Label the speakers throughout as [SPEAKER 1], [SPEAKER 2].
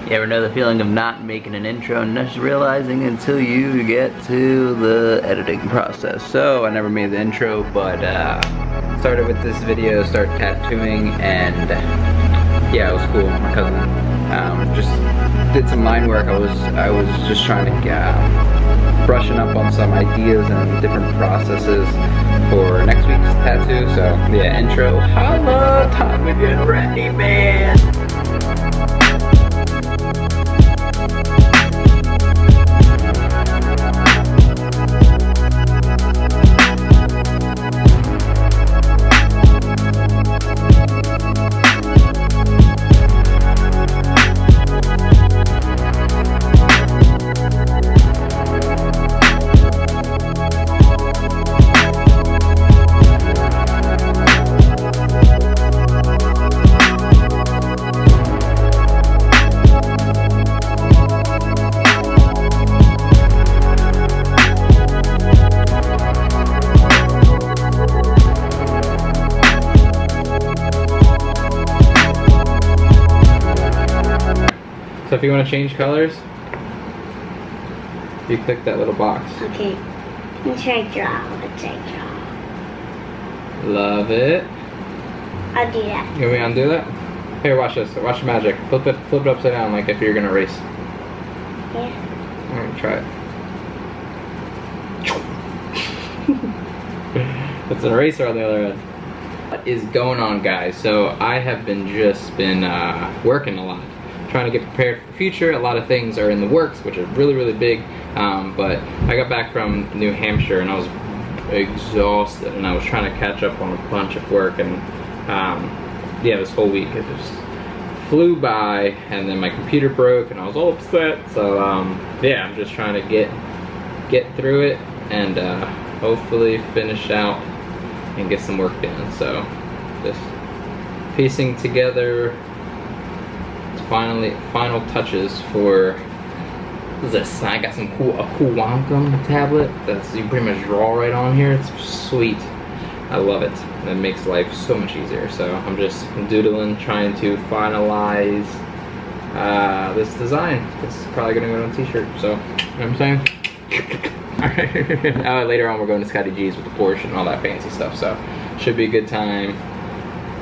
[SPEAKER 1] You ever know the feeling of not making an intro and just realizing until you get to the editing process? So I never made the intro, but started with this video, started tattooing, and yeah, it was cool. My cousin just did some line work. I was just trying to brushing up on some ideas and different processes for next week's tattoo. So yeah, intro. Holla, time to get ready, man. So if you want to change colors, you click that little box.
[SPEAKER 2] Okay. Let's try draw. Let's try draw.
[SPEAKER 1] Love it.
[SPEAKER 2] I'll do that.
[SPEAKER 1] You want me to undo that? Here, watch this. Watch the magic. Flip it upside down like if you're gonna race.
[SPEAKER 2] Yeah.
[SPEAKER 1] Alright, try it. It's an eraser on the other end. What is going on, guys? So I have been working a lot, trying to get prepared for the future. A lot of things are in the works, which are really big, but I got back from New Hampshire and I was exhausted, and I was trying to catch up on a bunch of work, and yeah, this whole week it just flew by, and then my computer broke and I was all upset. So yeah, I'm just trying to get through it and hopefully finish out and get some work done. So just piecing together final touches for, what is this? I got some cool Wacom tablet that's, you pretty much draw right on here. It's sweet. I love it. It makes life so much easier. So I'm just doodling, trying to finalize this design. This is probably gonna go on a t-shirt. So, you know what I'm saying? Later on we're going to Scotty G's with the Porsche and all that fancy stuff. So should be a good time.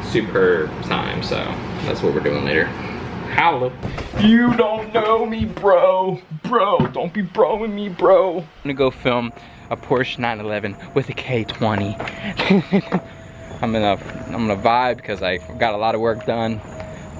[SPEAKER 1] Superb time. So that's what we're doing later. Holla. You don't know me, bro. Bro, don't be broing me, bro. I'm gonna go film a Porsche 911 with a K20. I'm gonna vibe because I got a lot of work done.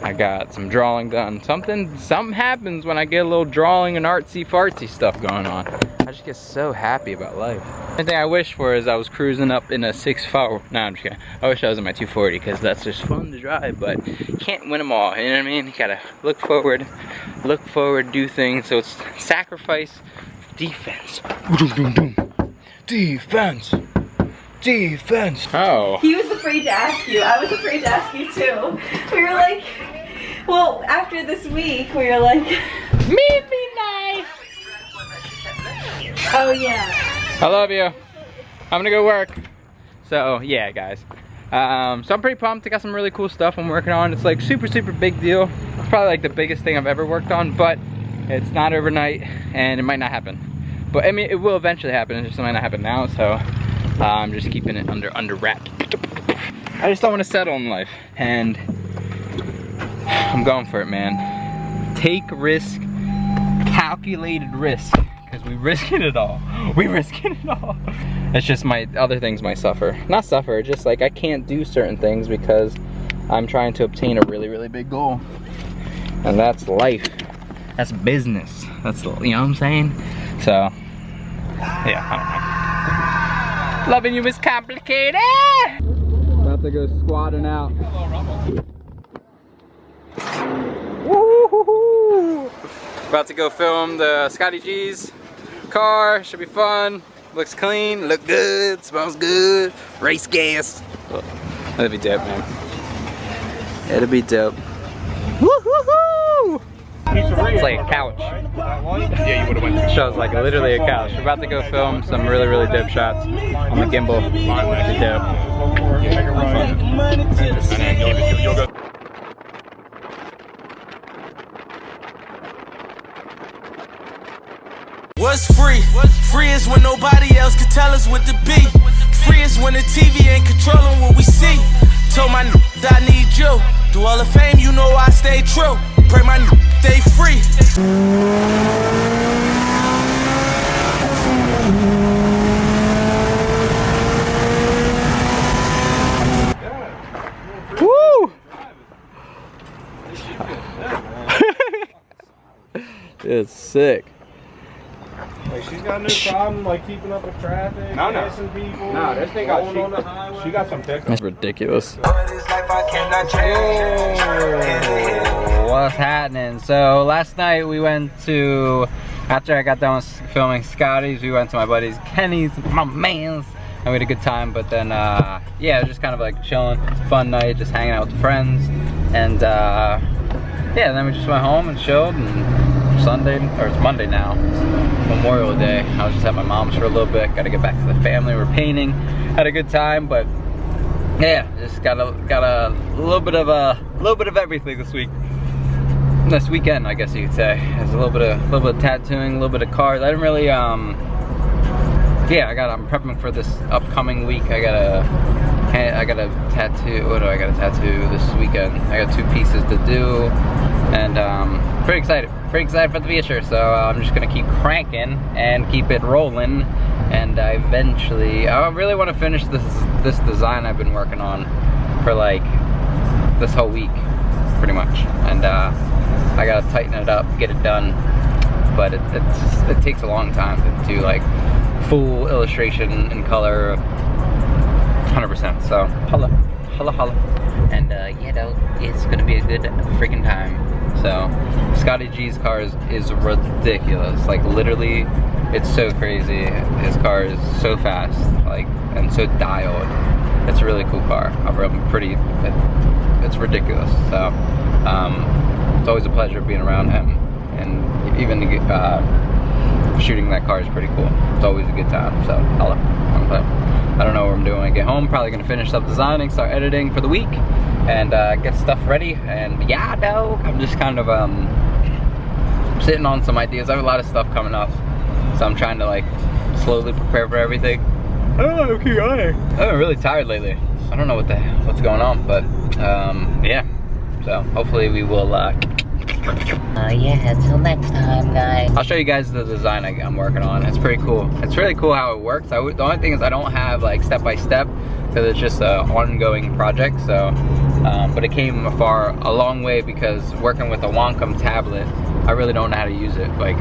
[SPEAKER 1] I got some drawing done. Something happens when I get a little drawing and artsy fartsy stuff going on. I just get so happy about life. The thing I wish for is I was cruising up in a 6.4. No, I'm just kidding. I wish I was in my 240 because that's just fun to drive, but you can't win them all. You know what I mean? You gotta look forward, do things. So it's sacrifice, defense. Defense. Defense. Oh.
[SPEAKER 3] He was afraid to ask you. I was afraid to ask you too. We were like, well, after this week, we were like, meet me nice. Oh yeah.
[SPEAKER 1] I love you. I'm gonna go work. So yeah, guys. So I'm pretty pumped. I got some really cool stuff I'm working on. It's like super big deal. It's probably like the biggest thing I've ever worked on, but it's not overnight and it might not happen. But I mean, it will eventually happen. It just might not happen now. So I'm just keeping it under wraps. I just don't want to settle in life, and I'm going for it, man. Take risk, calculated risk, because we risking it all. We risking it all. It's just my other things might suffer. Not suffer, just like I can't do certain things because I'm trying to obtain a really big goal. And that's life. That's business. That's, you know what I'm saying? So, yeah, I don't know. Loving you is complicated. About to go squatting out. Woo-hoo-hoo. About to go film the Scotty G's car. Should be fun. Looks clean. Look good. Smells good. Race gas. That'd be dope, man. It'll be dope. Woo-hoo-hoo. It's like a couch.
[SPEAKER 4] Yeah, you would have went.
[SPEAKER 1] Show's like literally a couch. We're about to go film some really dope shots on the gimbal. It's dope.
[SPEAKER 4] And then you'll go.
[SPEAKER 5] What's free? Free is when nobody else can tell us what to be. Free is when the TV ain't controlling what we see. Told my I need you. Through all the fame, you know I stay true. Pray my stay free.
[SPEAKER 1] Woo! It's sick.
[SPEAKER 4] Like she's got no problem like keeping up with traffic, passing people. No, this thing got on the highway. She got some pickup.
[SPEAKER 1] That's ridiculous. What's happening? So last night we went to, after I got done with filming Scotty's, we went to my buddy's Kenny's, my man's, and we had a good time. But then yeah, just kind of like chilling, fun night, just hanging out with friends, and yeah, then we just went home and chilled. And Sunday, or it's Monday now, it's Memorial Day. I was just at my mom's for a little bit. Got to get back to the family. We're painting. Had a good time, but yeah, just got a little bit of everything this week. This weekend, I guess you could say. There's a little bit of tattooing, a little bit of cars. I didn't really yeah, I'm prepping for this upcoming week. I got a tattoo. What do I got to tattoo this weekend? I got 2 pieces to do, and pretty excited for the future. So I'm just gonna keep cranking and keep it rolling, and eventually I really want to finish this design I've been working on for like this whole week, pretty much, and I gotta tighten it up, get it done, but it takes a long time to do like full illustration in color 100%. So holla. And you know, it's gonna be a good freaking time. So Scotty G's cars is ridiculous. Like literally, it's so crazy. His car is so fast, like, and so dialed. It's a really cool car. It's ridiculous. So it's always a pleasure being around him, and even shooting that car is pretty cool. It's always a good time. So holla. I don't know what I'm doing when I get home. Probably gonna finish up designing, start editing for the week, and get stuff ready. And yeah, no, I'm just kind of sitting on some ideas. I have a lot of stuff coming up, so I'm trying to like slowly prepare for everything. Oh, okay, I've been really tired lately. I don't know what's going on, but yeah. So hopefully we will. Yeah, until next time, guys. I'll show you guys the design I'm working on. It's pretty cool. It's really cool how it works. The only thing is I don't have like step by step, because it's just an ongoing project. So, but it came a long way, because working with a Wacom tablet, I really don't know how to use it. Like,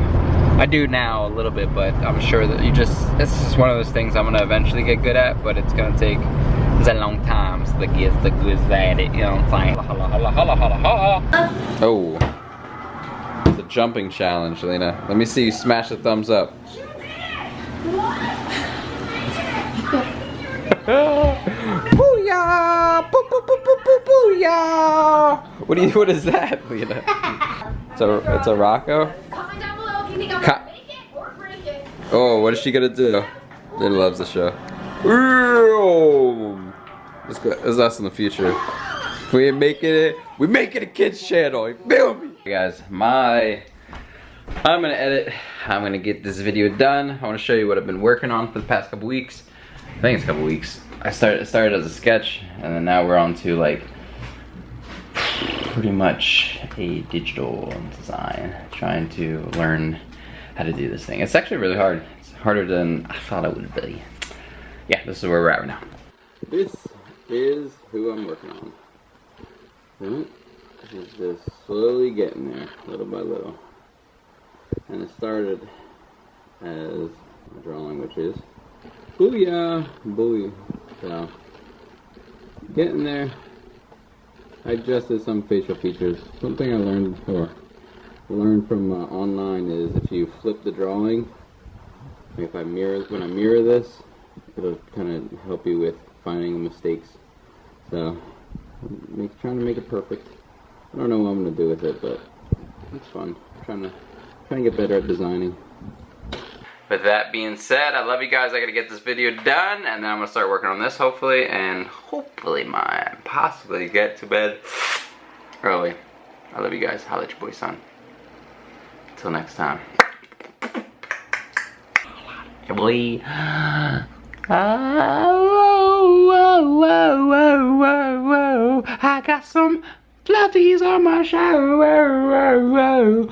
[SPEAKER 1] I do now a little bit, but I'm sure that it's just one of those things I'm gonna eventually get good at, but it's gonna take a long time to get the goods at it. You know what I'm saying? Oh. The jumping challenge, Lena. Let me see you smash the thumbs up. Booyah! Boo boo boo boo boo booyah! What is that, Lena? It's a Rocco?
[SPEAKER 6] Comment down below if you think I'm gonna make it or break it.
[SPEAKER 1] Oh, what is she gonna do? Lena loves the show. Ooh. It's us in the future. If we ain't making it, we make it a kids channel. You feel me? Hey guys, I'm gonna edit. I'm gonna get this video done. I want to show you what I've been working on for the past couple weeks. I think it's a couple weeks. It started as a sketch, and then now we're on to like pretty much a digital design. Trying to learn how to do this thing. It's actually really hard. It's harder than I thought it would be. Yeah, this is where we're at right now. This is who I'm working on. It's just slowly getting there, little by little. And it started as a drawing, which is booyah, booyah. So, getting there. I adjusted some facial features. Something I learned from online is if you flip the drawing, like when I mirror this, it'll kind of help you with finding mistakes. So, trying to make it perfect. I don't know what I'm gonna do with it, but it's fun. Trying to get better at designing. With that being said, I love you guys. I gotta get this video done, and then I'm gonna start working on this hopefully, and hopefully possibly get to bed early. I love you guys. Holla at your boy, son. Until next time. boy. Oh, whoa, whoa, whoa, whoa, whoa. I got some fluffies on my show. Whoa, whoa, whoa.